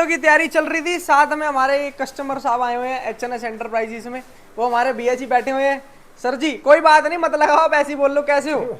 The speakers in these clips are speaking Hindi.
की तैयारी चल रही थी, साथ में हमारे कस्टमर साहब आए हुए हैं एचएनएस एंटरप्राइजेस में। वो हमारे भैया जी बैठे हुए हैं। सर जी कोई बात नहीं, मत लगाओ, आप ऐसे ही बोल लो। कैसे हो?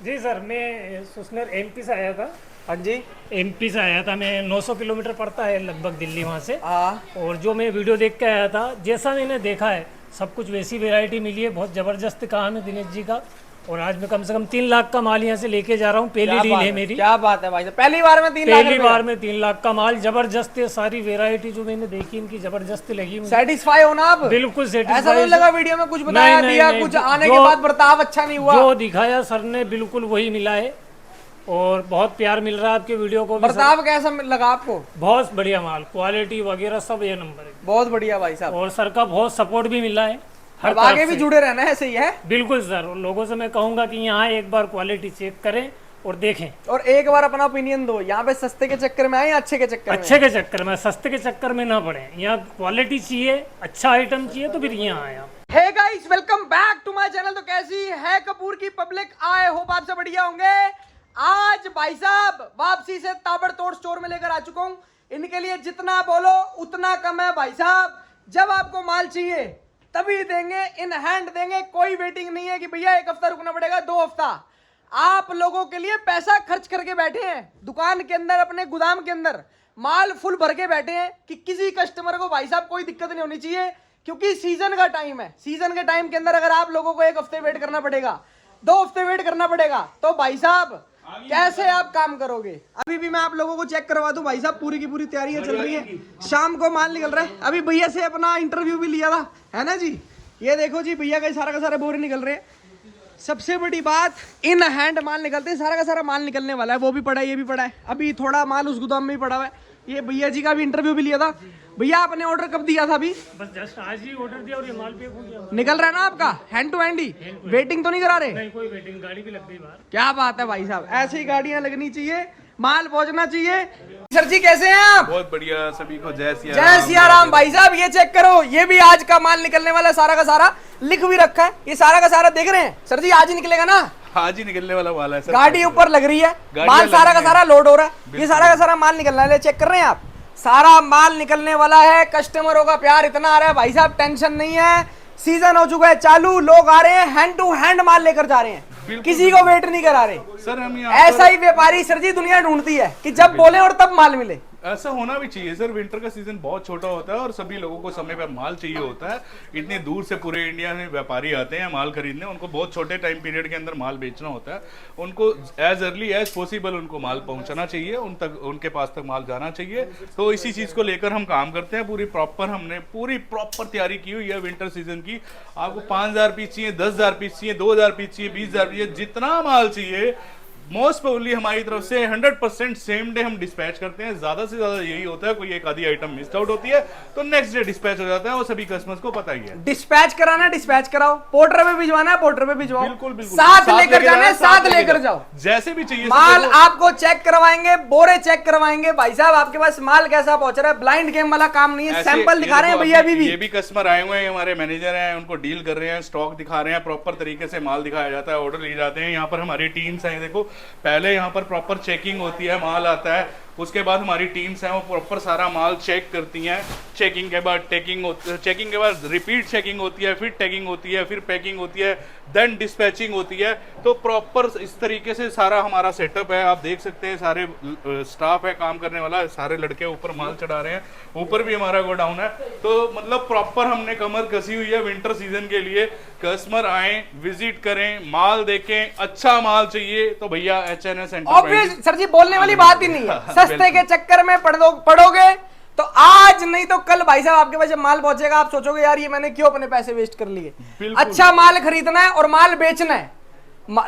जी सर, मैं सुसनेर एमपी से आया था। हाँ जी। एमपी से आया था मैं। 900 किलोमीटर पड़ता है लगभग दिल्ली वहाँ से। हाँ। और जो मैं वीडियो देख के आया था, जैसा मैंने देखा है सब कुछ वैसी वैरायटी मिली है। बहुत ज़बरदस्त काम है दिनेश जी का। और आज मैं कम से कम 3 लाख का माल यहाँ से लेके जा रहा हूँ। पहली डील है मेरी। क्या बात है भाई साहब, पहली बार में 3 लाख? पहली बार में 3 लाख का माल। जबरदस्त है, सारी वैरायटी जो मैंने देखी इनकी जबरदस्त लगी मुझे। सेटिस्फाई हो ना आप? बिल्कुल ऐसा सेटिस्फाई। नहीं लगा वीडियो में कुछ बताया दिया, कुछ आने के बाद बर्ताव अच्छा नहीं हुआ? जो दिखाया सर ने बिल्कुल वही मिला है। और बहुत प्यार मिल रहा है आपके वीडियो को भी। बर्ताव कैसा लगा आपको? बहुत बढ़िया माल, क्वालिटी वगैरह सब ये नंबर है। बहुत बढ़िया भाई साहब। और सर का बहुत सपोर्ट भी मिला है। अब आगे भी जुड़े रहना है, ऐसे ही है। बिल्कुल सर, उन लोगों से मैं कहूंगा कि यहाँ एक बार क्वालिटी चेक करें और देखें, और एक बार अपना ओपिनियन दो। यहाँ पे सस्ते के चक्कर में आए या अच्छे के चक्कर में? अच्छे के चक्कर में, सस्ते के चक्कर में ना पड़े। यहाँ क्वालिटी चाहिए, अच्छा आइटम चाहिए तो फिर यहाँ आए आप। Hey guys, welcome back to my channel. तो कैसी है कपूर की पब्लिक? आए होप आप सब बढ़िया होंगे। आज भाई साहब वापसी से ताबड़तोड़ स्टोर में लेकर आ चुका हूँ। इनके लिए जितना बोलो उतना कम है भाई साहब। जब आपको माल चाहिए तभी देंगे, इन हैंड देंगे। कोई वेटिंग नहीं है कि भैया 1 हफ्ता रुकना पड़ेगा, 2 हफ्ता। आप लोगों के लिए पैसा खर्च करके बैठे हैं दुकान के अंदर, अपने गोदाम के अंदर माल फुल भर के बैठे हैं कि किसी कस्टमर को भाई साहब कोई दिक्कत नहीं होनी चाहिए। क्योंकि सीजन का टाइम है। सीजन के टाइम के अंदर अगर आप लोगों को 1 हफ्ते वेट करना पड़ेगा, 2 हफ्ते वेट करना पड़ेगा, तो भाई साहब कैसे आप काम करोगे? अभी भी मैं आप लोगों को चेक करवा दूं भाई साहब, पूरी की पूरी तैयारियां चल रही है। शाम को माल निकल रहा है। अभी भैया से अपना इंटरव्यू भी लिया था, है ना जी? ये देखो जी, भैया का सारा बोरे निकल रहे हैं। सबसे बड़ी बात, इन हैंड माल निकलते हैं। सारा का सारा माल निकलने वाला है। वो भी पड़ा है, ये भी पड़ा है। अभी थोड़ा माल उस गोदाम में ही पड़ा हुआ है। ये भैया जी का भी इंटरव्यू भी लिया था। भैया आपने ऑर्डर कब दिया था? अभी बस जस्ट आज ही ऑर्डर दिया और ये माल पैक हो गया। निकल रहा है ना आपका? हैंड टू हैंड ही? वेटिंग तो नहीं करा रहे? नहीं, कोई वेटिंग, गाड़ी भी लग गई बाहर। क्या बात है भाई साहब, ऐसी ही गाड़ियां लगनी चाहिए, माल पहुंचना चाहिए। सर जी कैसे हैं आप? बहुत बढ़िया, सभी को जय सिया जय सिया राम। भाई साहब ये चेक करो, ये भी आज का माल निकलने वाला है। सारा का सारा लिख भी रखा है। ये सारा का सारा देख रहे हैं सर जी, आज ही निकलेगा ना? आज ही निकलने वाला माल है सर। गाड़ी ऊपर लग रही है, माल सारा का सारा लोड हो रहा है। ये सारा का सारा माल निकलना है। चेक कर रहे हैं आप, सारा माल निकलने वाला है। कस्टमरों का प्यार इतना आ रहा है भाई साहब, टेंशन नहीं है। सीजन हो चुका है चालू, लोग आ रहे हैं, हैंड टू हैंड माल लेकर जा रहे हैं, किसी को वेट नहीं करा रहे सर। हम ऐसा ही व्यापारी सर जी दुनिया ढूंढती है कि जब बोले और तब माल मिले। ऐसा होना भी चाहिए सर। विंटर का सीजन बहुत छोटा होता है और सभी लोगों को समय पर माल चाहिए होता है। इतनी दूर से पूरे इंडिया में व्यापारी आते हैं माल खरीदने। उनको बहुत छोटे टाइम पीरियड के अंदर माल बेचना होता है। उनको एज अर्ली एज पॉसिबल उनको माल पहुंचाना चाहिए, उनके पास तक माल जाना चाहिए। तो इसी चीज को लेकर हम काम करते हैं। हमने पूरी प्रॉपर तैयारी की हुई है विंटर सीजन की। आपको 5000 पीस चाहिए, 10,000 पीस चाहिए, 2000 पीस चाहिए, 20,000 चाहिए, जितना माल चाहिए मोस्ट प्रोबेबली हमारी तरफ से 100% सेम डे हम डिस्पैच करते हैं। ज्यादा से ज्यादा यही होता है, कोई एक आधी आइटम मिस आउट होती है तो नेक्स्ट डे डिस्पैच हो जाता है। वो सभी कस्टमर्स को पता ही है। डिस्पैच कराना डिस्पैच कराओ, पोर्टर में भिजवाना है पोर्टर में भिजवाओ। बिल्कुल बिल्कुल, साथ लेकर जाना है, साथ लेकर जाओ। जैसे भी चाहिए माल आपको चेक करवाएंगे, बोरे चेक करवाएंगे। भाई साहब आपके पास माल कैसा पहुंच रहा है, ब्लाइंड गेम वाला काम नहीं है। सैंपल दिखा रहे हैं भैया। अभी भी ये भी कस्टमर आए हुए हैं, हमारे मैनेजर हैं, उनको डील कर रहे हैं, स्टॉक दिखा रहे हैं। प्रॉपर तरीके से माल दिखाया जाता है, ऑर्डर लिए जाते हैं। यहाँ पर हमारी टीम्स हैं, देखो पहले यहाँ पर प्रॉपर चेकिंग होती है, माल आता है, उसके बाद हमारी टीम्स हैं वो प्रॉपर सारा माल चेक करती हैं। चेकिंग के बाद चेकिंग के बाद रिपीट चेकिंग होती है, फिर टैगिंग होती है, फिर पैकिंग होती है, देन डिस्पैचिंग होती है। तो प्रॉपर इस तरीके से सारा हमारा सेटअप है। आप देख सकते हैं सारे स्टाफ है काम करने वाला, सारे लड़के ऊपर माल चढ़ा रहे हैं। ऊपर भी हमारा गोडाउन है। तो मतलब प्रॉपर हमने कमर कसी हुई है विंटर सीजन के लिए। कस्टमर आए, विजिट करें, माल देखें। अच्छा माल चाहिए तो भैया एचएनएस एंटरप्राइजेस। सर जी बोलने वाली बात ही नहीं है। सस्ते के चक्कर में पड़ोगे तो आज नहीं तो कल भाई साहब आपके पास जब माल पहुंचेगा आप सोचोगे यार ये मैंने क्यों अपने पैसे वेस्ट कर लिए। अच्छा माल खरीदना है और माल बेचना है,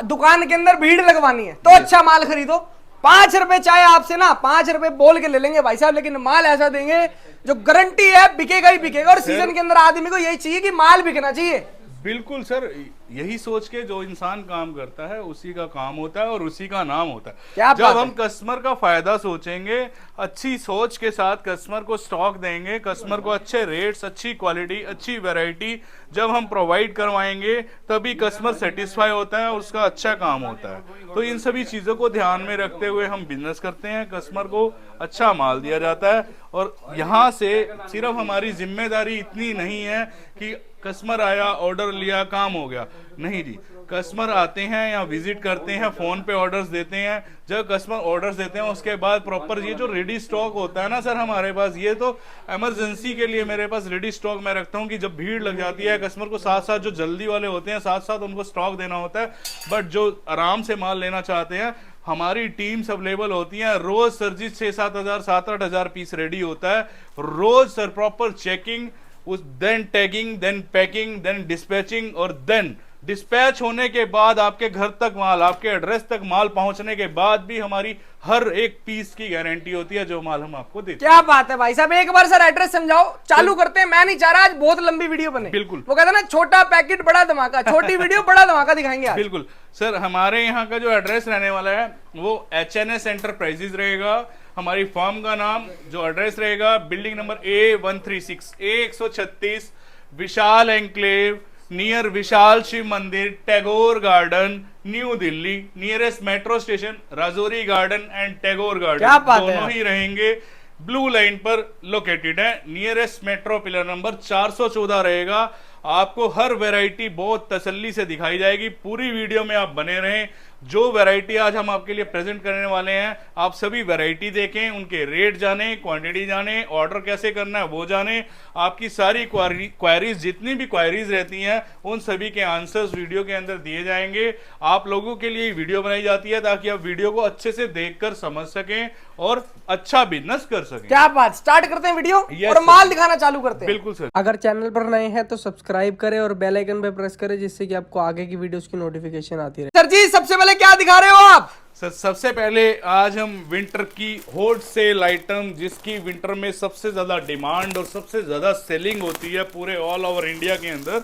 दुकान के अंदर भीड़ लगवानी है, तो अच्छा माल खरीदो। 5 रुपए चाहे आपसे ना 5 रुपए बोल के ले लेंगे भाई साहब, लेकिन माल ऐसा देंगे जो गारंटी है बिकेगा ही बिकेगा। और सीजन के अंदर आदमी को यही चाहिए कि माल बिकना चाहिए। बिल्कुल सर, यही सोच के जो इंसान काम करता है उसी का काम होता है और उसी का नाम होता क्या है। बात जब है। हम कस्टमर का फायदा सोचेंगे, अच्छी सोच के साथ कस्टमर को स्टॉक देंगे, कस्टमर को अच्छे रेट्स, अच्छी क्वालिटी, अच्छी वैरायटी जब हम प्रोवाइड करवाएंगे, तभी कस्टमर सेटिस्फाई होता है और उसका अच्छा काम होता है। तो इन सभी चीजों को ध्यान में रखते हुए हम बिजनेस करते हैं, कस्टमर को अच्छा माल दिया जाता है। और यहाँ से सिर्फ हमारी जिम्मेदारी इतनी नहीं है कि कस्टमर आया, ऑर्डर लिया, काम हो गया। नहीं जी, कस्टमर आते हैं या विजिट करते हैं, फोन पे ऑर्डर्स देते हैं। जब कस्टमर ऑर्डर्स देते हैं उसके बाद प्रॉपर ये जो रेडी स्टॉक होता है ना सर हमारे पास, ये तो इमरजेंसी के लिए मेरे पास रेडी स्टॉक मैं रखता हूँ कि जब भीड़ लग जाती है कस्टमर को, साथ साथ जो जल्दी वाले होते हैं साथ साथ उनको स्टॉक देना होता है। बट जो आराम से माल लेना चाहते हैं, हमारी टीम्स अवेलेबल होती हैं। रोज सर जी 6-7 हजार 7-8 हजार पीस रेडी होता है रोज सर। प्रॉपर चेकिंग, उस then tagging, then packing, then dispatching और देन डिस्पैच होने के बाद आपके घर तक माल, आपके एड्रेस तक माल पहुंचने के बाद भी हमारी हर एक पीस की गारंटी होती है जो माल हम आपको देते हैं। क्या बात है भाई साहब, एक बार सर एड्रेस समझाओ, चालू करते हैं। मैं नहीं चाह रहा आज बहुत लंबी वीडियो बने। बिल्कुल। वो कहता है ना छोटा पैकेट बड़ा धमाका, छोटी वीडियो बड़ा धमाका दिखाएंगे आज। बिल्कुल सर, हमारे यहाँ का जो एड्रेस रहने वाला है वो HNS एंटरप्राइजेज रहेगा। हमारी फर्म का नाम, जो एड्रेस रहेगा, बिल्डिंग नंबर A136 A136 विशाल एंक्लेव, नियर विशाल शिव मंदिर, Tagore garden, new Delhi. Nearest metro station Rajouri garden and Tagore क्या गार्डन बात है दोनों ही रहेंगे। ब्लू लाइन पर लोकेटेड है। नियरेस्ट मेट्रो पिलर नंबर 414 रहेगा। आपको हर वैरायटी बहुत तसल्ली से दिखाई जाएगी। पूरी वीडियो में आप बने रहें। जो वैरायटी आज हम आपके लिए प्रेजेंट करने वाले हैं, आप सभी वैरायटी देखें, उनके रेट जाने, क्वांटिटी जाने, ऑर्डर कैसे करना है वो जाने। आपकी सारी क्वायरीज, जितनी भी क्वायरीज रहती हैं, उन सभी के आंसर्स वीडियो के अंदर दिए जाएंगे। आप लोगों के लिए वीडियो बनाई जाती है ताकि आप वीडियो को अच्छे से देखकर समझ सकें और अच्छा बिजनेस कर सकें। क्या बात, स्टार्ट करते हैं वीडियो Yes, और sir. माल दिखाना चालू करते हैं। बिल्कुल सर। अगर चैनल पर नए हैं तो सब्सक्राइब करें और बेल आइकन पे प्रेस करें, जिससे कि आपको आगे की वीडियोस की नोटिफिकेशन आती रहे। सर जी, सबसे पहले क्या दिखा रहे हो आप? सर सबसे पहले आज हम विंटर की होल सेल आइटम, जिसकी विंटर में सबसे ज्यादा डिमांड और सबसे ज्यादा सेलिंग होती है पूरे ऑल ओवर इंडिया के अंदर,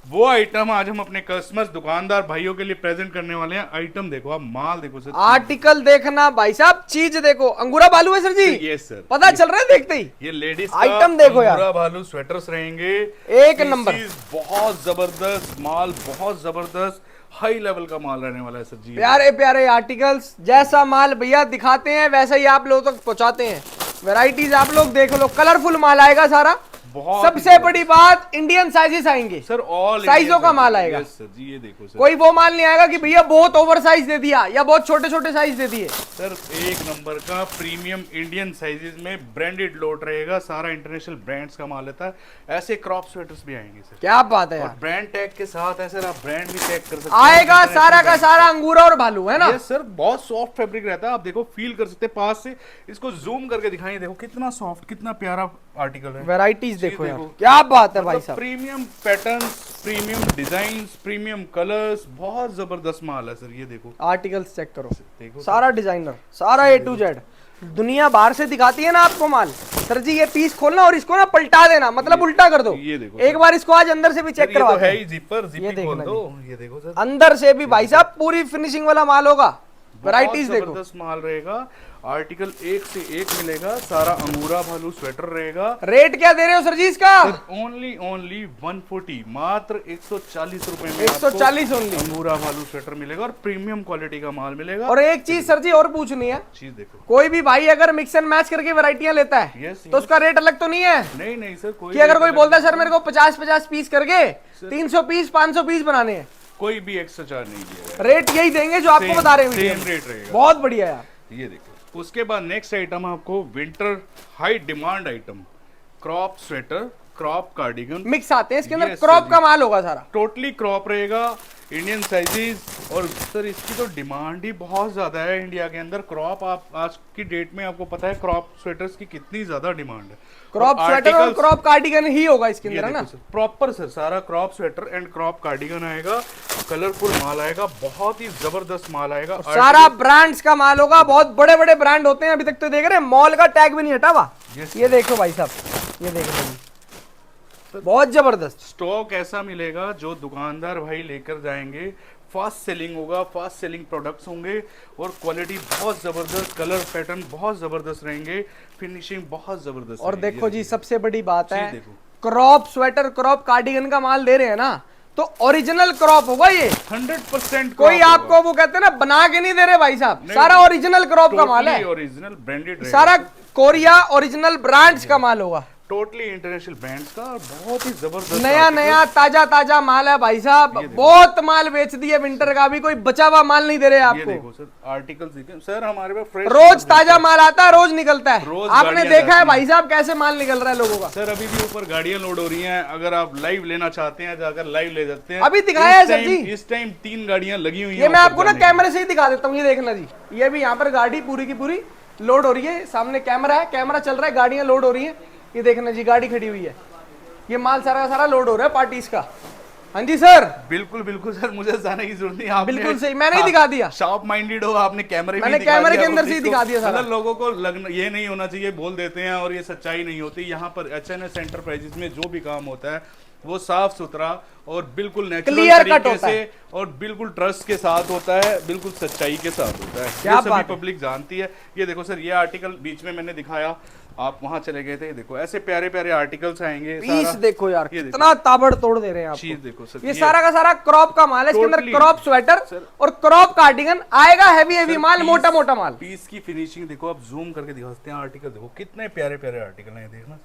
वो आइटम आज हम अपने कस्टमर्स, दुकानदार भाइयों के लिए प्रेजेंट करने वाले हैं। आइटम देखो आप, माल देखो सर, आर्टिकल देखना भाई साहब, चीज देखो। अंगूरा भालू है सर जी? यस सर, पता चल रहा है देखते ही। ये लेडीज आइटम देखो यार, अंगूरा भालू स्वेटर्स रहेंगे। एक नंबर। पीसीज बहुत जबरदस्त माल, बहुत जबरदस्त हाई लेवल का माल रहने वाला है सर जी। प्यारे प्यारे आर्टिकल्स, जैसा माल भैया दिखाते हैं वैसा ही आप लोगों तक पहुंचाते हैं। वैरायटीज आप लोग देख लो, कलरफुल माल आएगा सारा। बहुत सबसे बड़ी बात, इंडियन साइजेस आएंगे सर, ऑल साइजों का माल आएगा। यस सर जी, ये देखो सर, कोई वो माल नहीं आएगा कि भैया बहुत ओवर साइज दे दिया या बहुत छोटे छोटे साइज दे दिए। सर एक नंबर का प्रीमियम इंडियन साइजेस में ब्रांडेड लोट रहेगा। सारा इंटरनेशनल ब्रांड्स का माल रहता है। ऐसे क्रॉप स्वेटर्स भी आएंगे सर। क्या बात है और यार, ब्रांड टैग के साथ है सर, आप ब्रांड भी टैग कर सकते हैं। आएगा सारा का सारा अंगूरा और भालू, है ना? यस सर, बहुत सॉफ्ट फैब्रिक रहता है। आप देखो, फील कर सकते हैं पास से। इसको जूम करके दिखाइए, देखो कितना सॉफ्ट, कितना प्यारा आर्टिकल है। वैरायटीज देखो यार, देखो। क्या बात है भाई मतलब साहब। Premium patterns, premium designs, premium colours, बहुत जबरदस्त माल है सर। ये देखो आर्टिकल्स चेक करो, देखो सारा डिजाइनर, सारा A to Z। दुनिया बाहर से दिखाती है ना आपको माल, सर जी ये पीस खोलना और इसको ना पलटा देना, मतलब उल्टा कर दो। ये देखो एक बार इसको आज अंदर से भी चेक सर, ये तो करवाते है हैं। ही जिपर, ये जिप खोल देखना दो। ये देखो सर, अंदर से भी भाई साहब पूरी फिनिशिंग वाला माल होगा। वैरायटीज बहुत देखो, जबरदस्त माल रहेगा। आर्टिकल एक से एक मिलेगा। सारा अंगूरा भालू स्वेटर रहेगा। रेट क्या दे रहे हो सर जी इसका? ओनली 140, मात्र 140 रुपए में 140 आपको ओनली अंगूरा भालू स्वेटर मिलेगा और प्रीमियम क्वालिटी का माल मिलेगा। और एक चीज सर जी और पूछनी है, चीज देखो, कोई भी भाई अगर मिक्स एंड मैच करके वैरायटियां लेता है यस तो उसका रेट अलग तो नहीं है? नहीं नहीं सर, कोई कि अगर कोई बोलता है सर मेरे को 50-50 पीस करके 300 पीस 500 पीस बनाने हैं, कोई भी एक्स्ट्रा चार्ज नहीं दिया रेट यही देंगे जो आपको बता रहे हैं वीडियो सेम में। रेट रहेगा। बहुत बढ़िया यार। ये देखो, उसके बाद नेक्स्ट आइटम आपको winter high demand item, crop sweater, crop cardigan. Mix आते हैं इसके अंदर, Yes, क्रॉप sir का जी। माल होगा सारा। टोटली क्रॉप रहेगा, इंडियन साइजेस। और सर इसकी तो डिमांड ही बहुत ज्यादा है इंडिया के अंदर। क्रॉप, आप आज की डेट में आपको पता है क्रॉप स्वेटर्स की कितनी ज्यादा डिमांड है। क्रॉप स्वेटर और क्रॉप कार्डिगन ही होगा इसके अंदर, है ना? प्रॉपर सर सारा crop sweater and crop cardigan आएगा। कलरफुल माल आएगा, बहुत ही जबरदस्त माल आएगा। सारा ब्रांड्स का माल होगा, बहुत बड़े बड़े ब्रांड होते हैं। अभी तक तो देख रहे हैं, मॉल का टैग भी नहीं हटा हुआ। Yes, ये देखो भाई साहब, ये देखो भाई, बहुत जबरदस्त। स्टॉक ऐसा मिलेगा जो दुकानदार भाई लेकर जाएंगे, फास्ट सेलिंग होगा, फास्ट सेलिंग प्रोडक्ट्स होंगे और क्वालिटी बहुत ज़बरदस्त, कलर पैटर्न बहुत ज़बरदस्त रहेंगे, फिनिशिंग बहुत ज़बरदस्त। और रहेगी। देखो जी, सबसे बड़ी बात है, देखो क्रॉप स्वेटर, क्रॉप कार्डिगन का माल दे रहे हैं ना, तो ओरिजिनल क्रॉप होगा ये 100%। कोई आपको वो कहते हैं ना बना के नहीं दे रहे भाई साहब, सारा ओरिजिनल क्रॉप का माल है, ओरिजिनल ब्रांडेड, सारा कोरिया ओरिजिनल ब्रांड्स का माल होगा, टोटली इंटरनेशनल ब्रांड्स का, बहुत ही जबरदस्त नया नया ताजा ताजा माल है भाई साहब। बहुत माल बेच दिए विंटर का, भी कोई बचा हुआ माल नहीं दे रहे ये आपको। देखो सर, आर्टिकल्स देखें सर, हमारे पास फ्रेश रोज ताजा माल आता है, रोज निकलता है। रोज आपने गाड़ियां देखा है जाती भाई साहब कैसे माल निकल रहा है लोगों का। सर अभी भी ऊपर गाड़ियां लोड हो रही हैं, अगर आप लाइव लेना चाहते हैं जाकर लाइव ले सकते हैं। अभी दिखाया है सर जी, इस टाइम 3 गाड़ियां लगी हुई हैं। ये मैं ऊपर आपको ना जाने कैमरे से ही दिखा देता हूँ, ये देखना जी, ये भी यहाँ पर गाड़ी पूरी की पूरी लोड हो रही है, सामने कैमरा है, कैमरा चल रहा है, गाड़ियां लोड हो रही है, ये देखना जी, गाड़ी खड़ी हुई है, ये माल सारा का सारा लोड हो रहा है पार्टीज का। हाँ जी सर, बिल्कुल बिल्कुल सर, मुझे जाने की जरूरत नहीं, आपने बिल्कुल सही, मैंने ही दिखा दिया। शार्प माइंडेड हो, आपने कैमरे मैंने कैमरे के अंदर से ही दिखा दिया सारा। मतलब लोगों को लगना ये नहीं होना चाहिए, बोल देते हैं और ये सच्चाई नहीं होती। यहाँ पर एचएनएस एंटरप्राइजेस में जो भी काम होता है वो साफ सुथरा और बिल्कुल नेचुरल तरीके से और बिल्कुल ट्रस्ट के साथ होता है, बिल्कुल सच्चाई के साथ होता है। क्या ये सभी बात है। पब्लिक जानती है। ये देखो सर, ये आर्टिकल बीच में मैंने दिखाया, आप वहां चले गए थे, देखो ऐसे प्यारे प्यारे आर्टिकल्स आएंगे। पीस सारा देखो यार, ये देखो। कितना ताबड़ तोड़ दे रहे हैं चीज आपको। देखो सर, ये सारा का सारा क्रॉप का माल है, इसके अंदर Totally। Crop sweater sir. और क्रॉप कार्डिगन आएगा, हैवी हैवी माल, मोटा मोटा माल। पीस की फिनिशिंग देखो, आप जूम करके दिखा सकते हैं। आर्टिकल देखो कितने प्यारे प्यारे आर्टिकल हैं, देखना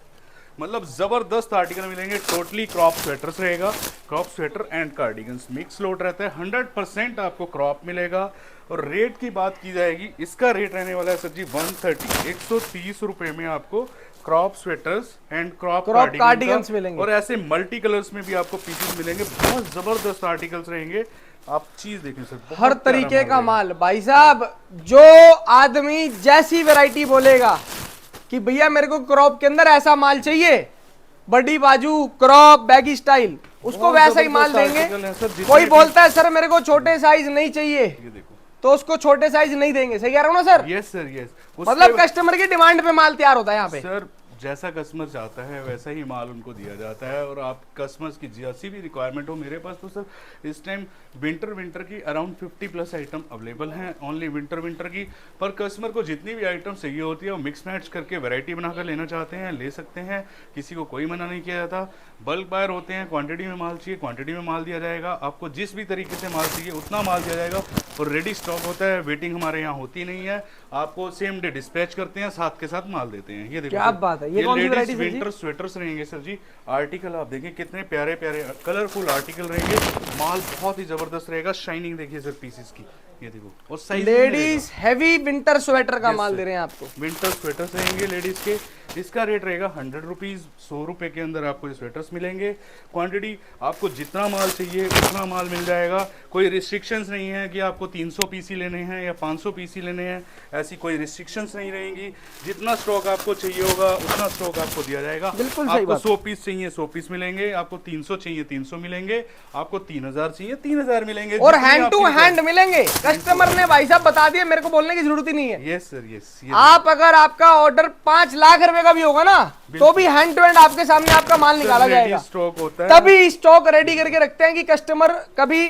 मतलब जबरदस्त आर्टिकल मिलेंगे। टोटली क्रॉप स्वेटर्स रहेगा, crop sweater and cardigans mix load रहता है। 100% आपको क्रॉप मिलेगा। और रेट की बात की जाएगी, इसका रेट रहने वाला है सर जी 130 रुपए में आपको crop sweaters and crop cardigans मिलेंगे। और ऐसे मल्टी कलर्स में भी आपको पीसेस मिलेंगे। बहुत जबरदस्त आर्टिकल्स रहेंगे, आप चीज देखें सर, बहुत हर प्यारा तरीके का रहेगा। माल भाई साहब, जो आदमी जैसी वैरायटी बोलेगा कि भैया मेरे को क्रॉप के अंदर ऐसा माल चाहिए, बड़ी बाजू क्रॉप बैगी स्टाइल, उसको बहुत वैसा ही माल जबरदस्त देंगे। आर्टिकल है सर, जितने कोई भी- बोलता है सर मेरे को छोटे साइज नहीं चाहिए, ये देखो, तो उसको छोटे साइज नहीं देंगे। सही कह रहा हूं ना सर? Yes sir, yes. मतलब कस्टमर की डिमांड पे माल तैयार होता है यहाँ पे। सर जैसा कस्टमर चाहता है वैसा ही माल उनको दिया जाता है। और आप कस्टमर्स की जैसी भी रिक्वायरमेंट हो, मेरे पास तो सर इस टाइम विंटर की अराउंड 50+ आइटम अवेलेबल हैं, ओनली विंटर की। पर कस्टमर को जितनी भी आइटम चाहिए होती है वो मिक्स मैच करके वैरायटी बनाकर लेना चाहते हैं, ले सकते हैं, किसी को कोई मना नहीं किया जाता। बल्क बायर होते हैं, क्वांटिटी में माल चाहिए क्वांटिटी में माल दिया जाएगा, आपको जिस भी तरीके से माल चाहिए उतना माल दिया जाएगा। और रेडी स्टॉक होता है, वेटिंग हमारे यहाँ होती नहीं है, आपको सेम डे डिस्पैच करते हैं, साथ के साथ माल देते हैं। ये देखो क्या सर, बात है, ये कौन सी वैरायटी है जी? विंटर स्वेटर्स रहेंगे सर जी। आर्टिकल आप देखें कितने प्यारे प्यारे कलरफुल आर्टिकल रहेंगे, माल बहुत ही जबरदस्त रहेगा। शाइनिंग देखिए सर पीसेस की, ये देखो। और size ladies heavy winter sweater का माल दे रहे हैं आपको। विंटर स्वेटर्स रहेंगे लेडीज के, इसका रेट रहेगा 100 रुपीज़। 100 रुपये के अंदर आपको ये स्वेटर्स मिलेंगे। क्वांटिटी आपको जितना माल चाहिए उतना माल मिल जाएगा। कोई रिस्ट्रिक्शंस नहीं है कि आपको 300 पीस ही लेने हैं या 500 पीस ही लेने हैं, ऐसी कोई रिस्ट्रिक्शंस नहीं रहेंगी। जितना स्टॉक आपको चाहिए होगा उतना स्टॉक आपको दिया जाएगा। बिल्कुल सही आपको बात। 100 पीस चाहिए 100 पीस मिलेंगे, आपको 300 चाहिए 300 मिलेंगे, आपको 3000 चाहिए 3000 मिलेंगे। और जितनी हैंड टू आपकी हैंड मिलेंगे। कस्टमर ने भाई साहब बता दिया, मेरे को बोलने की जरूरत ही नहीं है। Yes sir, yes. आप अगर आपका ऑर्डर 5 लाख रुपए का भी होगा ना, तो भी हैंड टू हैंड आपके सामने आपका माल निकाला जाएगा। स्टॉक होता है, तभी स्टॉक रेडी करके रखते हैं कि कस्टमर कभी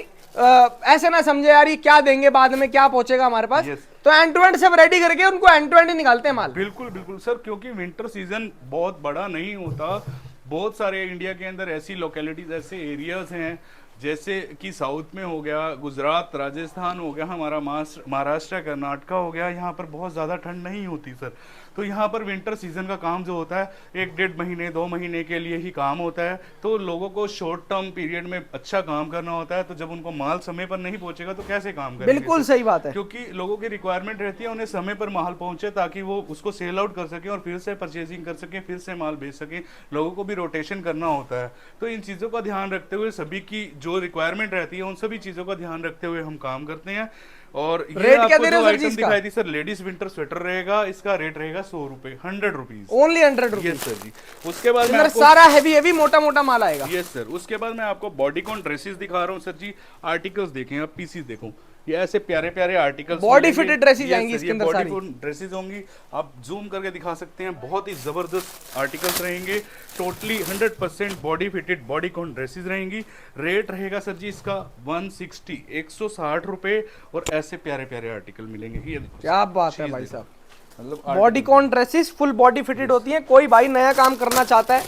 ऐसे ना समझे यार ये क्या देंगे बाद में, क्या पहुंचेगा हमारे पास। Yes. तो एंड टू एंड सब रेडी करके उनको एंड टू एंड ही निकालते हैं माल। बिल्कुल बिल्कुल सर, क्योंकि विंटर सीजन बहुत बड़ा नहीं होता। बहुत सारे इंडिया के अंदर ऐसी लोकेलिटीज, ऐसे एरियाज हैं, जैसे कि साउथ में हो गया, गुजरात, राजस्थान हो गया, हमारा महाराष्ट्र, कर्नाटका हो गया, यहाँ पर बहुत ज़्यादा ठंड नहीं होती सर। तो यहाँ पर विंटर सीजन का काम जो होता है 1-1.5 महीने 2 महीने के लिए ही काम होता है। तो लोगों को शॉर्ट टर्म पीरियड में अच्छा काम करना होता है। तो जब उनको माल समय पर नहीं पहुंचेगा तो कैसे काम करेंगे? बिल्कुल सही बात है। क्योंकि लोगों की रिक्वायरमेंट रहती है उन्हें समय पर माल पहुंचे, ताकि वो उसको सेल आउट कर सकें और फिर से परचेजिंग कर सकें, फिर से माल बेच सकें। लोगों को भी रोटेशन करना होता है। तो इन चीज़ों का ध्यान रखते हुए, सभी की जो रिक्वायरमेंट रहती है उन सभी चीज़ों का ध्यान रखते हुए हम काम करते हैं। और ये रेट क्या आपको दे रहे जो हो सर जी आइटम इसका? दिखाई थी सर, लेडीज विंटर स्वेटर रहेगा, इसका रेट रहेगा 100 रुपए, 100 rupees, only 100 rupees. Yes sir ji. उसके बाद मैं अंदर आपको सारा हैवी हैवी मोटा मोटा माल आएगा। यस सर, उसके बाद मैं आपको बॉडीकॉन ड्रेसेस दिखा रहा हूँ सर जी। आर्टिकल्स देखें आप, पीसीस देखो, ये ऐसे प्यारे प्यारे आर्टिकल्स Body fitted dresses आएंगी इसके अंदर सारी। बॉडी ड्रेसेस होंगी, आप जूम करके दिखा सकते हैं, बहुत ही जबरदस्त आर्टिकल्स रहेंगे, totally 100% body fitted bodycon dresses रहेंगी। रेट रहेगा सर जी इसका 160 160 रुपए, और ऐसे प्यारे प्यारे आर्टिकल मिलेंगे। ये देखो क्या बात है चीज़ भाई देखो। साहब, मतलब bodycon dresses full body fitted होती हैं। कोई भाई नया काम करना चाहता है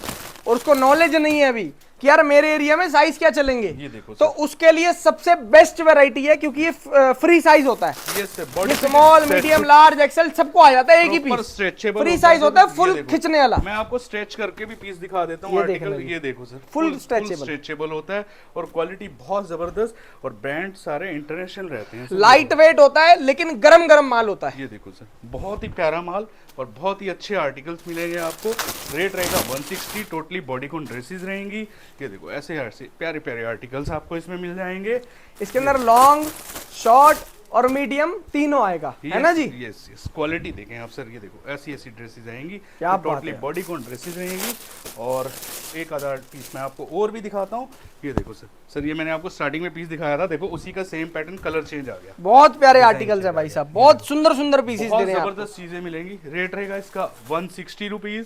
और उसको नॉलेज नहीं है अभी कि यार मेरे एरिया में साइज क्या चलेंगे, ये देखो तो उसके लिए सबसे बेस्ट वैरायटी है, क्योंकि ये फ्री साइज होता है। ये स्मॉल मीडियम लार्ज एक्सेल सबको आ जाता है एक ही पीस। स्ट्रेचेबल फ्री साइज होता है, फुल खींचने वाला। मैं आपको स्ट्रेच करके भी पीस दिखा देता हूँ ये आर्टिकल। देखना ये देखो सर, Full stretchable। स्ट्रेचेबल होता है और क्वालिटी बहुत जबरदस्त, और ब्रांड सारे इंटरनेशनल रहते हैं। लाइट वेट होता है लेकिन गरम गरम माल होता है। ये देखो सर, बहुत ही प्यारा माल और बहुत ही अच्छे आर्टिकल्स मिलेंगे आपको। रेट रहेगा 160, टोटली बॉडीकॉन ड्रेसेस रहेंगी। ये देखो ऐसे प्यारे प्यारे आर्टिकल्स आपको इसमें मिल जाएंगे। इसके अंदर लॉन्ग, शॉर्ट और मीडियम तीनों आएगा, है ना जी। यस यस, क्वालिटी देखें आप सर, ये देखो ऐसी ऐसी ड्रेसेस आएंगी, क्या बात टोटली है। बॉडीकॉन ड्रेसेस रहेंगी। और एक आधा पीस मैं आपको और भी दिखाता हूँ। ये देखो सर, ये मैंने आपको स्टार्टिंग में पीस दिखाया था, देखो उसी का सेम पैटर्न, कलर चेंज आ गया। बहुत प्यारे आर्टिकल्स है भाई साहब, बहुत सुंदर सुंदर पीसेस बहुत दे रहे हैं आपको। जबरदस्त चीजें मिलेंगी। रेट रहेगा इसका 160 रुपीज।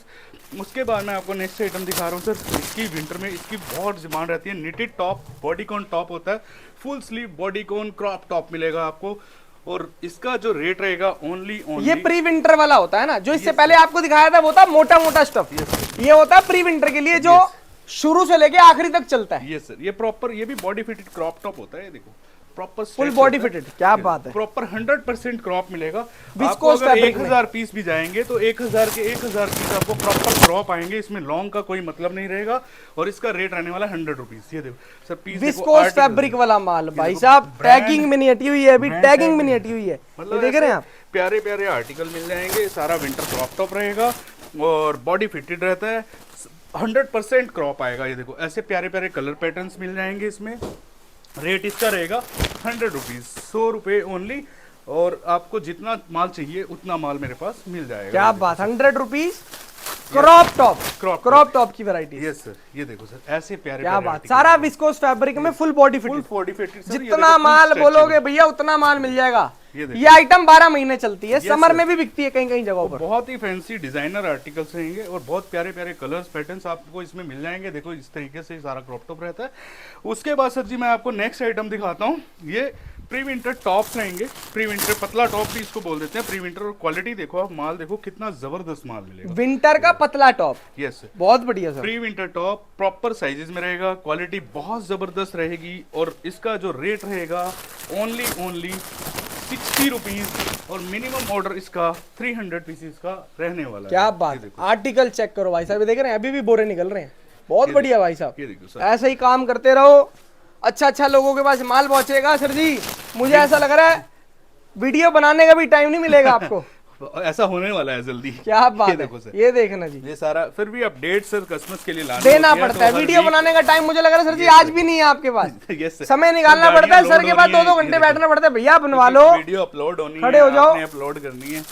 उसके बाद मैं आपको नेक्स्ट आइटम दिखा रहा हूँ सर। इसकी विंटर में इसकी बहुत डिमांड रहती है। निटेड टॉप, बॉडीकॉन टॉप होता है, full sleeve bodycon crop top मिलेगा आपको, और इसका जो रेट रहेगा ओनली ये प्री विंटर वाला होता है ना, जो इससे पहले आपको दिखाया था वो था मोटा मोटा स्टफ। ये होता है प्री विंटर के लिए, जो शुरू से लेके आखिरी तक चलता है। ये सर, ये प्रॉपर, ये भी बॉडी फिटेड क्रॉप टॉप होता है। ये देखो प्रॉपर फुल बॉडी फिटेड, क्या बात है। प्रॉपर 100% क्रॉप मिलेगा आपको। Viscose अगर fabric में। 1000 पीस भी जाएंगे तो 1000 के 1000 पीस आपको प्रॉपर क्रॉप आएंगे। इसमें लॉन्ग का कोई मतलब नहीं रहेगा, और इसका रेट रहने वाला 100 रुपीज। ये देखो सर, पीस विस्कोस फैब्रिक वाला माल भाई साहब, टैगिंग में नहीं हटी हुई है अभी, टैगिंग में नहीं हटी हुई है। ये देख रहे हैं आप, प्यारे प्यारे आर्टिकल मिल जाएंगे। सारा विंटर क्रॉप टॉप रहेगा और बॉडी फिटेड रहता है, 100% क्रॉप आएगा। ये देखो ऐसे प्यारे प्यारे कलर पैटर्न्स मिल जाएंगे इसमें। रेट इसका रहेगा 100 रुपीज, 100 रुपए ओनली, और आपको जितना माल चाहिए उतना माल मेरे पास मिल जाएगा। क्या बात, 100 rupees crop top, crop top की वैरायटी। यस सर, ये देखो सर ऐसे प्यारे क्या प्यारे बात, article सारा विस्कोस फैब्रिक में full body full fitted. Body fitted sir. ये जितना देखो, full माल stretchable। बोलोगे भैया उतना माल मिल जाएगा। ये देखो। ये आइटम 12 महीने चलती है, समर sir। में भी बिकती है कहीं कहीं जगहों पर। बहुत ही फैंसी डिजाइनर आर्टिकल्स रहेंगे और बहुत प्यारे प्यारे कलर्स पैटर्न्स आपको इसमें मिल जाएंगे। देखो इस तरीके से सारा क्रॉप टॉप रहता है। उसके बाद सर जी मैं आपको नेक्स्ट आइटम दिखाता हूँ। ये प्री विंटर टॉप्स रहेंगे, प्री विंटर पतला टॉप भी इसको बोल देते हैं प्री विंटर। और क्वालिटी देखो आप, माल देखो कितना जबरदस्त माल मिलेगा। विंटर का पतला टॉप, यस, बहुत बढ़िया sir. Pre winter top proper sizes में रहेगा, क्वालिटी बहुत जबरदस्त रहेगी, और इसका जो रेट रहेगा ओनली 60 रुपीज, और मिनिमम ऑर्डर इसका 300 पीसेस का रहने वाला है। क्या ये बात, देखो, आर्टिकल चेक करो भाई साहब, ये देख रहे हैं अभी भी बोरे निकल रहे हैं। बहुत बढ़िया भाई साहब, ये देखो सर। ऐसे ही काम करते रहो, अच्छा लोगों के पास माल पहुंचेगा। सर जी मुझे ऐसा लग रहा है वीडियो बनाने का भी टाइम नहीं मिलेगा आपको। ऐसा होने वाला है जल्दी। क्या बात ये है, देखो सर, ये देखना जी, ये सारा फिर भी अपडेट सर कस्टमर्स के लिए लाना देना होती पड़ता है। तो हर वीडियो week- बनाने का टाइम मुझे लग रहा है सर जी आज भी नहीं है आपके पास। Yes, sir। समय निकालना तो पड़ता है, गाड़ियाँ सर के load बाद हो रही 2-2 हैं, घंटे ये बैठना पड़ता है। भैया बनवा लो, वीडियो अपलोड होनी खड़े है, हो जाओ। आपने अपलोड करनी है,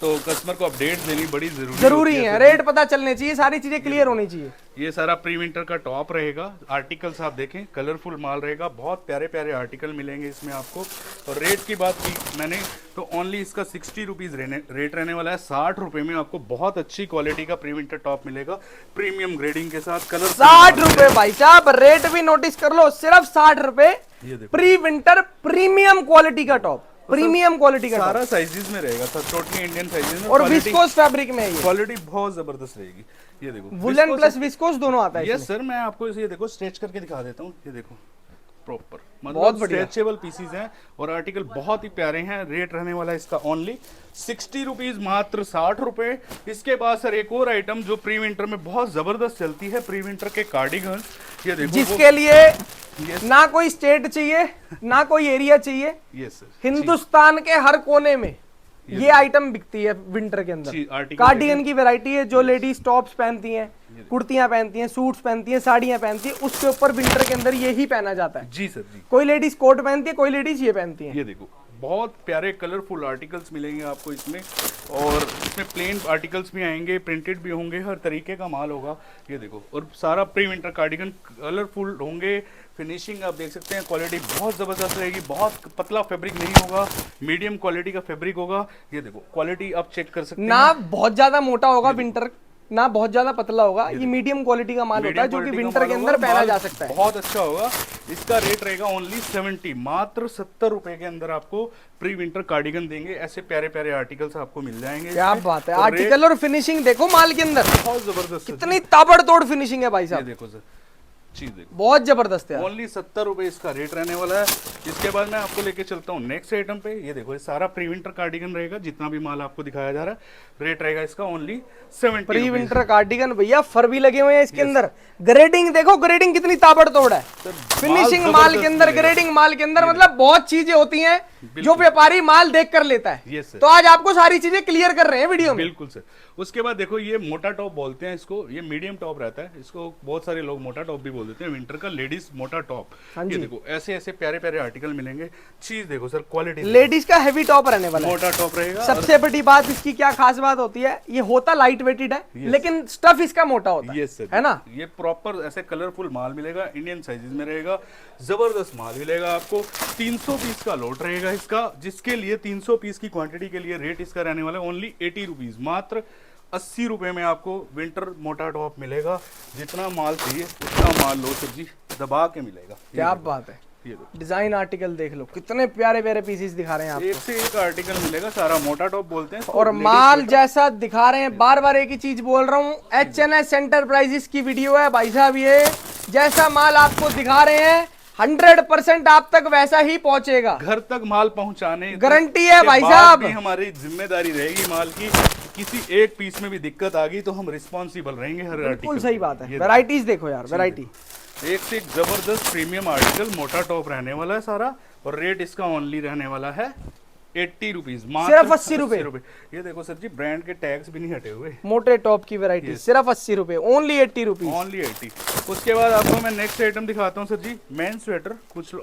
तो कस्टमर को अपडेट देनी बड़ी जरूरी है। सर। रेट पता चलने चाहिए, सारी चीजें क्लियर होनी चाहिए। ये सारा प्री विंटर का टॉप रहेगा। आर्टिकल्स आप देखें, कलरफुल माल रहेगा, बहुत प्यारे प्यारे आर्टिकल मिलेंगे इसमें आपको। और रेट की बात की मैंने तो ओनली इसका 60 रुपीज रेट रहने वाला है। 60 रुपए में आपको बहुत अच्छी क्वालिटी का प्री विंटर टॉप मिलेगा, प्रीमियम ग्रेडिंग के साथ। कलर 60 रुपए भाई साहब, रेट भी नोटिस कर लो, सिर्फ 60 रुपए। ये देखो प्री विंटर प्रीमियम क्वालिटी का टॉप, प्रीमियम क्वालिटी का सारा साइजेस में रहेगा सर, टोटली इंडियन साइजेस में। और विस्कोस फैब्रिक में है ये, क्वालिटी बहुत जबरदस्त रहेगी। ये देखो वुलन प्लस विस्कोस दोनों आता है यस इसमें। सर, मैं आपको इसे ये देखो स्ट्रेच करके दिखा देता हूँ। ये देखो प्रॉपर बहुत मतलब बढ़िया। स्ट्रेचेबल पीसीज हैं और आर्टिकल बहुत ही प्यारे हैं। रेट रहने वाला है इसका ओनली 60 रुपीज, मात्र 60 रुपए। इसके बाद सर एक और आइटम जो प्री विंटर में बहुत जबरदस्त चलती है, प्री विंटर के कार्डिगन। ये देखो जिसके लिए ना कोई स्टेट चाहिए ना कोई एरिया चाहिए, यस सर, हिंदुस्तान के हर कोने में ये आइटम बिकती है विंटर के अंदर। आर्टिकल कार्डिगन की वैरायटी है, जो लेडीज टॉप्स पहनती हैं, कुर्तियां पहनती हैं, सूट्स पहनती हैं, साड़ियां पहनती हैं, उसके ऊपर विंटर के अंदर यही पहना जाता है। जी सर जी। कोई लेडीज कोट पहनती है, कोई लेडीज ये पहनती है। ये देखो बहुत प्यारे कलरफुल आर्टिकल्स मिलेंगे आपको इसमें, और इसमें प्लेन आर्टिकल्स भी आएंगे, प्रिंटेड भी होंगे, हर तरीके का माल होगा। ये देखो, और सारा प्री विंटर कार्डिगन कलरफुल होंगे। फिनिशिंग आप देख सकते हैं, क्वालिटी बहुत ज़बरदस्त रहेगी, बहुत पतला फैब्रिक नहीं होगा, मीडियम क्वालिटी का फैब्रिक होगा। ये देखो क्वालिटी आप चेक कर सकते हैं, ना बहुत ज्यादा मोटा होगा विंटर, ना बहुत ज्यादा पतला होगा, ये मीडियम क्वालिटी का माल होता है जो कि विंटर के अंदर पहना जा सकता है। बहुत अच्छा होगा। इसका रेट रहेगा ओनली 70, मात्र 70 रुपए के अंदर आपको प्री विंटर कार्डिगन देंगे। ऐसे प्यारे प्यारे आर्टिकल्स आपको मिल जाएंगे। क्या बात है, आर्टिकल और फिनिशिंग देखो माल के अंदर, बहुत जबरदस्त, कितनी ताबड़तोड़ फिनिशिंग है भाई साहब। देखो सर, चीज देखो, बहुत जबरदस्त है। ओनली 70 रुपए इसका रेट रहने वाला है। इसके बाद मैं आपको लेके चलता हूँ नेक्स्ट आइटम पे। ये देखो, ये सारा प्री विंटर कार्डिगन रहेगा, जितना भी माल आपको दिखाया जा रहा है, रेट रहेगा इसका ओनली 70। प्री विंटर कार्डिगन भैया, फर भी लगे हुए हैं इसके अंदर। ग्रेडिंग देखो, ग्रेडिंग कितनी ताबड़तोड़ है, फिनिशिंग माल के अंदर, ग्रेडिंग माल के अंदर, मतलब बहुत चीजें होती हैं जो व्यापारी माल देख कर लेता है। तो आज आपको सारी चीजें क्लियर कर रहे हैं वीडियो में। बिल्कुल सर। उसके बाद देखो, ये मोटा टॉप बोलते हैं इसको, ये मीडियम टॉप रहता है, इसको बहुत सारे लोग मोटा टॉप भी बोल देते हैं, विंटर का लेडीज मोटा टॉप। ये देखो, ऐसे ऐसे प्यारे प्यारे आर्टिकल मिलेंगे। चीज देखो सर, क्वालिटी, लेडीज का हैवी टॉप रहने वाला है, मोटा टॉप रहेगा। सबसे बड़ी बात इसकी क्या खास बात होती है, ये होता लाइट वेटेड है, लेकिन स्टफ इसका मोटा होता है। सर, है ना। ये प्रॉपर ऐसे कलरफुल माल मिलेगा, इंडियन साइजेस में रहेगा, जबरदस्त माल मिलेगा आपको। 300 पीस का लोट रहेगा इसका, जिसके लिए 300 पीस की क्वांटिटी के लिए रेट इसका रहने वाला है ओनली 80 रुपीज, मात्र 80 रुपए में आपको विंटर मोटा टॉप मिलेगा। जितना माल चाहिए उतना माल लो सर जी, दबा के मिलेगा। क्या बात है, ये देखो, डिजाइन आर्टिकल देख लो, कितने प्यारे प्यारे पीसेस दिखा रहे हैं आपको। एक से एक आर्टिकल मिलेगा, सारा मोटा टॉप बोलते हैं। और माल जैसा दिखा रहे हैं, बार बार एक ही चीज बोल रहा हूँ, HNS एंटरप्राइजेस की वीडियो है भाई साहब। ये जैसा माल आपको दिखा रहे हैं 100% आप तक वैसा ही पहुंचेगा, घर तक माल पहुंचाने गारंटी है भाई साहब। हमारी जिम्मेदारी रहेगी माल की, किसी एक पीस में भी दिक्कत आ गई तो हम रिस्पॉन्सिबल रहेंगे हर आर्टिकल। बिल्कुल सही बात है। वैरायटीज देखो यार, वैरायटी एक से एक जबरदस्त प्रीमियम आर्टिकल मोटा टॉप रहने वाला है सारा, और रेट इसका ओनली रहने वाला है 80 रुपीज, सिर्फ 80 रुपए। ये देखो सर जी, ब्रांड के टैग्स भी नहीं हटे हुए, मोटे टॉप की वैरायटी सिर्फ 80 रुपए, ओनली 80 रुपीज, ओनली 80। उसके बाद आपको मैं नेक्स्ट आइटम दिखाता हूँ सर जी, मेंस स्वेटर। कुछ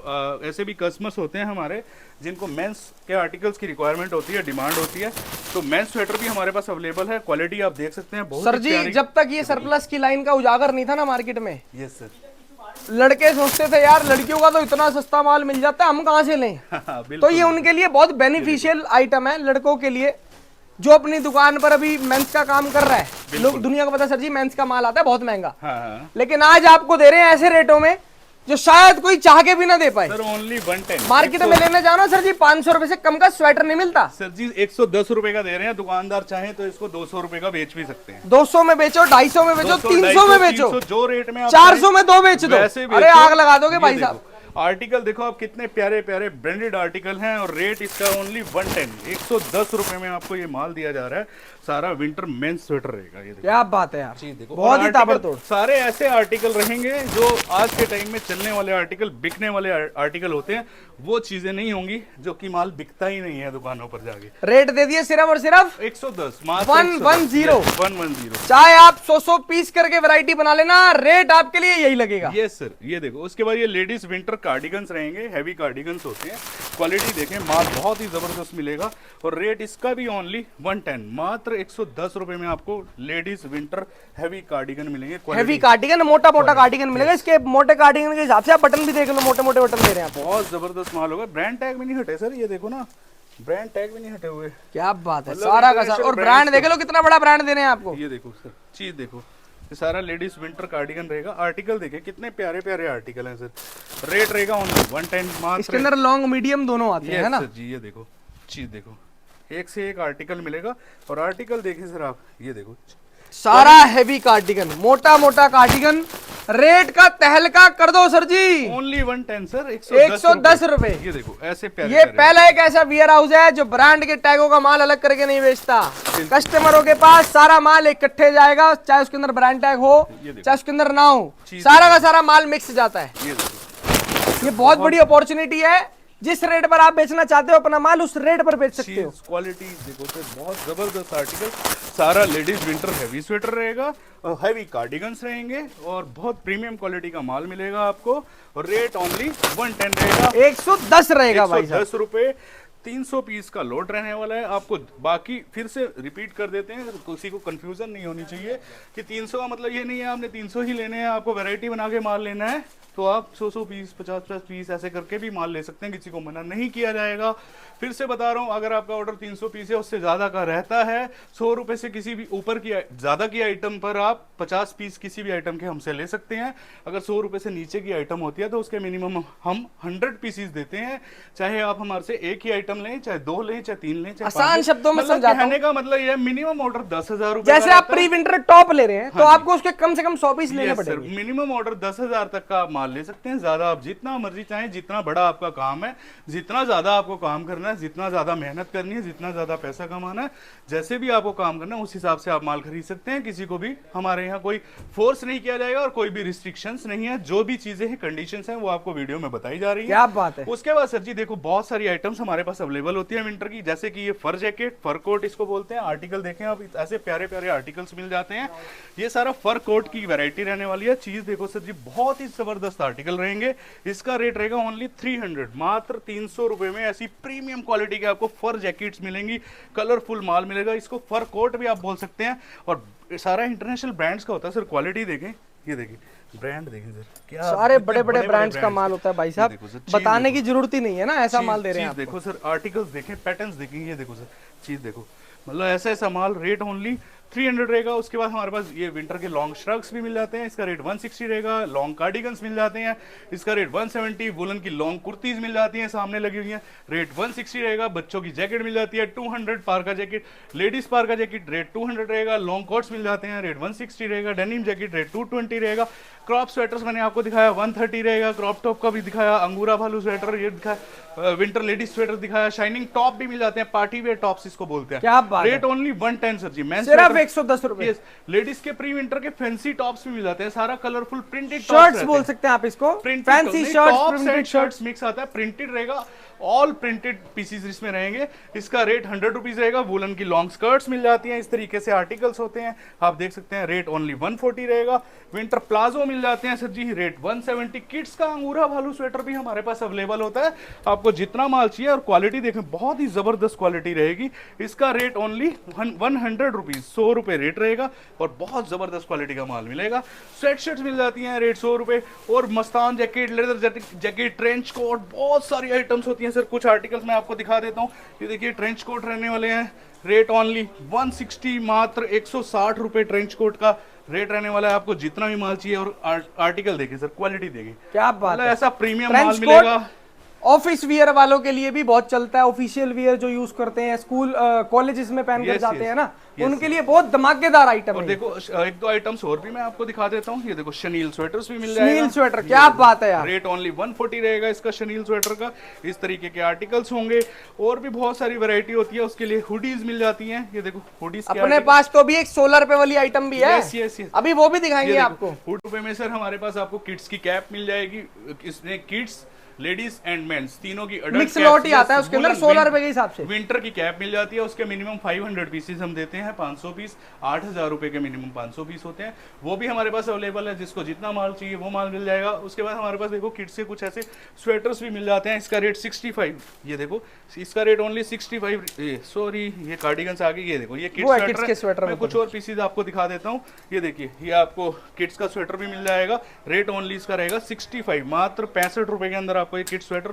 ऐसे भी कस्टमर्स होते हैं हमारे जिनको मेंस के आर्टिकल्स की रिक्वायरमेंट होती है, डिमांड होती है, तो मेंस स्वेटर भी हमारे पास अवेलेबल है। क्वालिटी आप देख सकते हैं बहुत सर जी। जब तक ये सरप्लस की लाइन का उजागर नहीं था ना मार्केट में, यस सर, लड़के सोचते थे यार लड़कियों का तो इतना सस्ता माल मिल जाता है, हम कहाँ से लें। तो ये उनके लिए बहुत बेनिफिशियल आइटम है, लड़कों के लिए जो अपनी दुकान पर अभी मेंस का काम कर रहा है। लोग दुनिया को पता है सर जी मेंस का माल आता है बहुत महंगा, लेकिन आज आपको दे रहे हैं ऐसे रेटों में जो शायद कोई चाह के भी ना दे पाए। Sir only 110। मार्केट में लेने जाओ ना सर जी, 500 रुपए से कम का स्वेटर नहीं मिलता। सर जी 110 रुपए का दे रहे हैं, दुकानदार चाहे तो इसको 200 रुपए का बेच भी सकते हैं। 200 में बेचो, 250 में बेचो, 300 में बेचो, जो रेट में 400 में 2 बेच दो, अरे आग लगा दोगे भाई साहब। आर्टिकल देखो आप, कितने प्यारे प्यारे ब्रांडेड आर्टिकल हैं, और रेट इसका ओनली 110, 110 रुपए में आपको ये माल दिया जा रहा है। सारा विंटर मेंस स्वेटर रहेगा। ये क्या बात है यार, देखो, बहुत ही ताबड़तोड़। सारे ऐसे आर्टिकल रहेंगे जो आज के टाइम में चलने वाले आर्टिकल, बिकने वाले आर्टिकल होते हैं, वो चीजें नहीं होंगी जो कि माल बिकता ही नहीं है दुकानों पर जाके। रेट दे दिए सिर्फ और सिर्फ 110, 110। चाहे आप 100 पीस करके वैरायटी बना लेना, रेट आपके लिए यही लगेगा। Yes sir. ये देखो, उसके बाद ये लेडीज विंटर कार्डिगन्स रहेंगे, हैवी कार्डिगन्स होते हैं। क्वालिटी देखें, माल बहुत ही जबरदस्त मिलेगा, और रेट इसका भी ओनली 110, मात्र 110 रुपए में आपको लेडीज विंटर हैवी कार्डिगन मिलेंगे। हैवी कार्डिगन, मोटा मोटा कार्डिगन मिलेगा। इसके मोटे कार्डिगन के हिसाब से आप बटन भी देख लो, मोटे मोटे बटन दे रहे हैं आप। बहुत जबरदस्त माल होगा, ब्रांड टैग भी नहीं हटे सर, ये देखो ना, ब्रांड टैग भी नहीं हटे हुए। क्या बात है, सारा का सारा। और ब्रांड देख लो, कितना बड़ा ब्रांड दे रहे हैं आपको। ये देखो सर, चीज देखो, ये सारा लेडीज विंटर कार्डिगन रहेगा। आर्टिकल देखे, कितने प्यारे प्यारे आर्टिकल हैं सर। रेट रहेगा ओनली 110, मात्र। इसके अंदर लॉन्ग मीडियम दोनों आते हैं, है ना जी। ये देखो, चीज देखो, एक से एक आर्टिकल मिलेगा। और आर्टिकल देखें सर आप, ये देखो, सारा हैवी कार्डिगन, मोटा मोटा कार्डिगन। रेट का तहलका कर दो सर जी, ओनली 110 सर, 110 रुपए। ये देखो, ऐसे प्यारे ये पहला एक ऐसा वियर हाउस है जो ब्रांड के टैगों का माल अलग करके नहीं बेचता। कस्टमरों के पास सारा माल इकट्ठे जाएगा, चाहे उसके अंदर ब्रांड टैग हो चाहे उसके अंदर ना हो, सारा का सारा माल मिक्स जाता है। ये बहुत बड़ी अपॉर्चुनिटी है, जिस रेट पर आप बेचना चाहते हो अपना माल, उस रेट पर बेच सकते हो। क्वालिटी देखो तो बहुत जबरदस्त आर्टिकल। सारा लेडीज विंटर हैवी स्वेटर रहेगा, और हैवी कार्डिगन्स रहेंगे, और बहुत प्रीमियम क्वालिटी का माल मिलेगा आपको। और रेट ओनली 110 रहेगा, 110 रहेगा भाई साहब। 110 रुपए, 300 पीस का लोड रहने वाला है आपको। बाकी फिर से रिपीट कर देते हैं, किसी को कंफ्यूजन नहीं होनी चाहिए कि 300 का मतलब ये नहीं है आपने 300 ही लेने हैं। आपको वैरायटी बना के माल लेना है तो आप 100 पीस 50 पीस ऐसे करके भी माल ले सकते हैं, किसी को मना नहीं किया जाएगा। फिर से बता रहा हूँ, अगर आपका ऑर्डर 300 पीस है उससे ज़्यादा का रहता है, 100 रुपये से किसी भी ऊपर की ज़्यादा की आइटम पर आप 50 पीस किसी भी आइटम के हमसे ले सकते हैं। अगर 100 रुपये से नीचे की आइटम होती है तो उसके मिनिमम हम 100 पीसीज देते हैं। चाहे आप हमारे से एक ही आइटम लें, चाहे 2 लें, चाहे 3 लें, चाहे आसान शब्दों में समझाता हूं। कहने का मतलब ये है मिनिमम ऑर्डर 10,000 रुपए। जैसे आप प्री विंटर टॉप ले रहे हैं तो आपको उसके कम से कम 100 पीस लेने पड़ेंगे। मिनिमम ऑर्डर 10,000 तक का आप माल ले सकते हैं। ज्यादा आप जितना मर्जी चाहें, जितना बड़ा आपका काम है, जितना ज्यादा आपको काम करना है, जितना ज्यादा मेहनत करनी है, जितना ज्यादा पैसा कमाना है, जैसे भी आपको काम करना है उस हिसाब से आप माल खरीद सकते हैं। किसी को भी हमारे यहाँ कोई फोर्स नहीं किया जाएगा और कोई भी रिस्ट्रिक्शंस नहीं है। जो भी चीजें हैं, कंडीशंस हैं, वो आपको वीडियो में बताई जा रही है। क्या बात है। उसके बाद सर जी देखो, बहुत सारी आइटम्स हमारे पास अवेलेबल होती है विंटर की, जैसे कि ये फर जैकेट, फर कोट इसको बोलते हैं। आर्टिकल देखें आप, ऐसे प्यारे प्यारे आर्टिकल्स मिल जाते हैं। ये सारा फर कोट की वैरायटी रहने वाली है। चीज देखो सर जी, बहुत ही जबरदस्त आर्टिकल रहेंगे। इसका रेट रहेगा ओनली 300, मात्र 300 रुपए में ऐसी प्रीमियम क्वालिटी के आपको फर जैकेट्स मिलेंगी। कलरफुल माल मिलेगा, इसको फर कोट भी आप बोल सकते हैं। और सारा इंटरनेशनल ब्रांड्स का होता है सर। क्वालिटी देखें, ये देखिए ब्रांड देखें सर, क्या सारे बड़े बड़े ब्रांड्स का माल होता है भाई साहब, बताने की जरूरत ही नहीं है ना, ऐसा माल दे रहे हैं। देखो सर, आर्टिकल्स देखें, पैटर्न्स देखें, ये देखो सर, चीज देखो, मतलब ऐसा ऐसा माल। रेट ओनली 300 रहेगा। उसके बाद हमारे पास ये विंटर के लॉन्ग श्रग्स भी मिल जाते हैं, इसका रेट 160 रहेगा। लॉन्ग कार्डिगन्स मिल जाते हैं, इसका रेट 170। वुलन की लॉन्ग कुर्तीज मिल जाती हैं, सामने लगी हुई हैं, रेट 160 रहेगा। बच्चों की जैकेट मिल जाती है 200। पार्का जैकेट, लेडीज पार्का जैकेट रेट 200 रहेगा। लॉन्ग कोट्स मिल जाते हैं, रेट 160 रहेगा। डेनिम जैकेट रेट 220 रहेगा। क्रॉप स्वेटर्स मैंने आपको दिखाया 130 रहेगा। क्रॉप टॉप का भी दिखाया, अंगूरा भालू स्वेटर ये दिखाया, विंटर लेडीज स्वेटर दिखाया। शाइनिंग टॉप भी मिल जाते हैं, पार्टी वेयर टॉप्स इसको बोलते हैं। क्या बात है। रेट ओनली 110 सर जी। मैं सिर्फ 110 रुपए। लेडीज के प्री विंटर के फैंसी टॉप्स भी मिल जाते हैं, सारा कलरफुल प्रिंटेड शर्ट्स बोल सकते हैं आप इसको, fancy shirts, printed shirts mix आता है, प्रिंटेड रहेगा। ऑल प्रिंटेड पीसीज इसमें रहेंगे। इसका रेट 100 रुपीज रहेगा। वुलन की लॉन्ग स्कर्ट्स मिल जाती हैं, इस तरीके से आर्टिकल्स होते हैं, आप देख सकते हैं। रेट ओनली 140 रहेगा। विंटर प्लाजो मिल जाते हैं सर जी, रेट 170। किड्स का अंगूरा भालू स्वेटर भी हमारे पास अवेलेबल होता है। आपको जितना माल चाहिए, और क्वालिटी देखें, बहुत ही जबरदस्त क्वालिटी रहेगी। इसका रेट ओनली 100 रुपीज, 100 रुपए रेट रहेगा और बहुत जबरदस्त क्वालिटी का माल मिलेगा। स्वेट शर्ट्स मिल जाती हैं, रेट 100 रुपए। और मस्तान jacket, leather jacket, trench coat, बहुत सारी आइटम्स होती हैं सर। कुछ आर्टिकल्स मैं आपको दिखा देता हूँ। ये देखिए ट्रेंच कोट रहने वाले हैं, रेट ओनली 160, मात्र 160 रुपए ट्रेंच कोट का रेट रहने वाला है। आपको जितना भी माल चाहिए, और आर्टिकल देखिए सर, क्वालिटी देखिए, क्या बात है। ऐसा प्रीमियम माल मिलेगा। ऑफिस वियर वालों के लिए भी बहुत चलता है, ऑफिशियल वियर जो यूज करते हैं, स्कूल कॉलेजेस में पहन कर जाते हैं ना, उनके लिए बहुत धमाकेदार आइटम है। और देखो एक दो आइटम्स और भी मैं आपको दिखा देता हूँ। ये देखो शनील स्वेटर्स भी मिल जाएगा। शनील स्वेटर, क्या बात है यार। रेट ओनली 140 रहेगा इसका शनील स्वेटर का। इस तरीके के आर्टिकल्स होंगे, और भी बहुत सारी वैरायटी होती है। उसके लिए हुडीज मिल जाती हैं, ये देखो हुडीज अपने पास तो भी एक 16 रुपए वाली आइटम भी है। अभी वो भी दिखाएंगे आपको। 100 रुपए में सर हमारे पास आपको किड्स की कैप मिल जाएगी। इसमें किड्स, लेडीज एंड मेंस तीनों की मिक्स लॉट ही आता है उसके अंदर, 16 रुपए के हिसाब से। विंटर की कैप मिल जाती है, उसके मिनिमम 500 पीसेस हम देते हैं, 500 पीस, 8000 रुपए के मिनिमम 500 पीस होते हैं। वो भी हमारे पास अवेलेबल है, जिसको जितना माल चाहिए वो माल मिल जाएगा। उसके बाद हमारे पास देखो किड्स के कुछ ऐसे स्वेटर्स भी मिल जाते हैं। इसका रेट 65, ये देखो इसका रेट ओनली 65। सॉरी, ये कार्डिगन्स आ गई। ये देखो ये किड्स के स्वेटर। मैं कुछ और पीसेस आपको दिखा देता हूँ। ये देखिए, ये आपको किड्स का स्वेटर भी मिल जाएगा। रेट ओनली इसका रहेगा 65, मात्र 65 रुपए के अंदर आपको ये किड्स स्वेटर,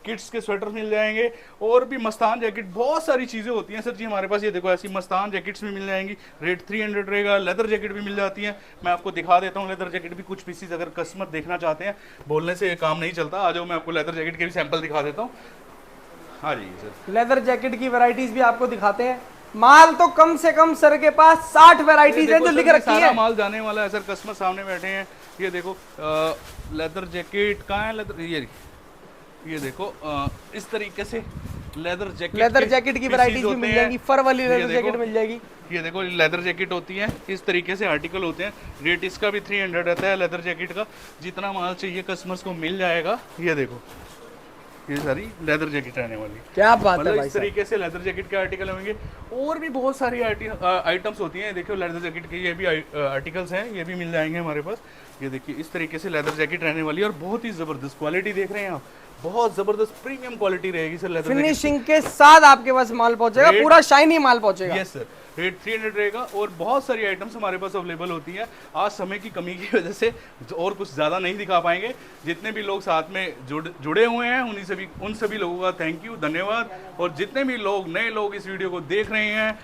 किड्स के स्वेटर मिल जाएंगे। और भी मस्तान जैकेट, बहुत सारी चीजें होती हैं सर जी हमारे पास। ये देखो ऐसी मस्तान जैकेट्स भी मिल जाएंगी, रेट 300 रहेगा। लेदर जैकेट भी मिल जाती है, मैं आपको दिखा देता हूँ लेदर जैकेट भी कुछ पीसेस, अगर कस्टमर देखना चाहते हैं। बोलने से काम नहीं चलता, आ जाओ मैं आपको लेदर जैकेट के भी सैंपल दिखा देता हूँ। हाँ जी सर, लेदर जैकेट की वैरायटीज भी आपको दिखाते हैं। माल तो कम से कम सर के पास 60 वैरायटीज है जो लिख रखी है। माल जाने वाला है सर, कस्टमर सामने बैठे हैं। ये देखो लेदर जैकेट कहाँ है, लेदर ये देखो इस तरीके से लेदर जैकेट की वैरायटीज भी मिल जाएंगी। फर वाली लेदर जैकेट मिल जाएगी। ये देखो लेदर जैकेट होती है, इस तरीके से आर्टिकल होते हैं। रेट इसका भी 300 रहता है लेदर जैकेट का। जितना माल चाहिए कस्टमर्स को मिल जाएगा। ये देखो ये सारी लेदर जैकेट रहने वाली, क्या बात है भाई। इस तरीके से लेदर जैकेट के आर्टिकल होंगे। और भी बहुत सारी आइटम्स होती हैं। देखो लेदर जैकेट के ये भी आर्टिकल्स हैं, ये भी मिल जाएंगे हमारे पास। ये देखिए इस तरीके से लेदर जैकेट रहने वाली है, और बहुत ही ज़बरदस्त क्वालिटी देख रहे हैं आप, बहुत जबरदस्त प्रीमियम क्वालिटी रहेगी सर लेदर फिनिशिंग के साथ आपके पास माल पहुंचेगा, Rate- पूरा शाइनी माल पहुंचेगा। यस सर, रेट 300 रहेगा और बहुत सारी आइटम्स हमारे पास अवेलेबल होती है। आज समय की कमी की वजह से और कुछ ज़्यादा नहीं दिखा पाएंगे। जितने भी लोग साथ में जुड़े हुए हैं उन सभी लोगों का थैंक यू, धन्यवाद। और जितने भी लोग नए लोग इस वीडियो को देख रहे हैं,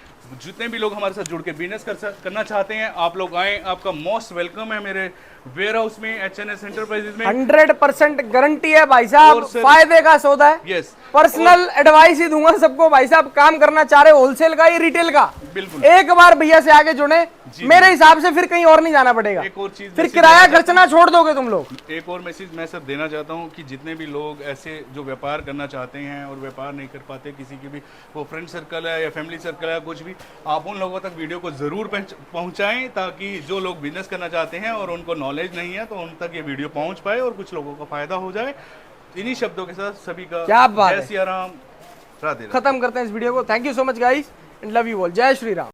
जितने भी लोग हमारे साथ जुड़ के बिजनेस करना चाहते हैं, आप लोग आएँ, आपका मोस्ट वेलकम है मेरे वेयर हाउस में, एचएनएस एंटरप्राइजेज में। 100% गारंटी है भाई साहब, और सर- फायदे का सौदा है। यस, पर्सनल एडवाइस ही दूंगा सबको भाई साहब, काम करना चाह रहे होलसेल का या रिटेल का, बिल्कुल। एक बार भैया से आगे जुड़े, मेरे हिसाब से फिर कहीं और नहीं जाना पड़ेगा। एक और चीज फिर मैसेज किराया देना खर्चना छोड़ दोगे तुम लोग। एक और मैसेज मैं सर देना चाहता हूँ कि जितने भी लोग ऐसे जो व्यापार करना चाहते हैं और व्यापार नहीं कर पाते, किसी की भी वो फ्रेंड सर्कल है या फैमिली सर्कल है कुछ भी, आप उन लोगों तक वीडियो को ज़रूर पहुँचाएँ ताकि जो लोग बिजनेस करना चाहते हैं और उनको नॉलेज नहीं है तो उन तक ये वीडियो पहुँच पाए और कुछ लोगों का फ़ायदा हो जाए। इन्हीं शब्दों के साथ सभी का क्या बात है। जय सिया राम, राधे राधे। खत्म करते हैं इस वीडियो को। Thank you so much guys and love you all. जय श्री राम।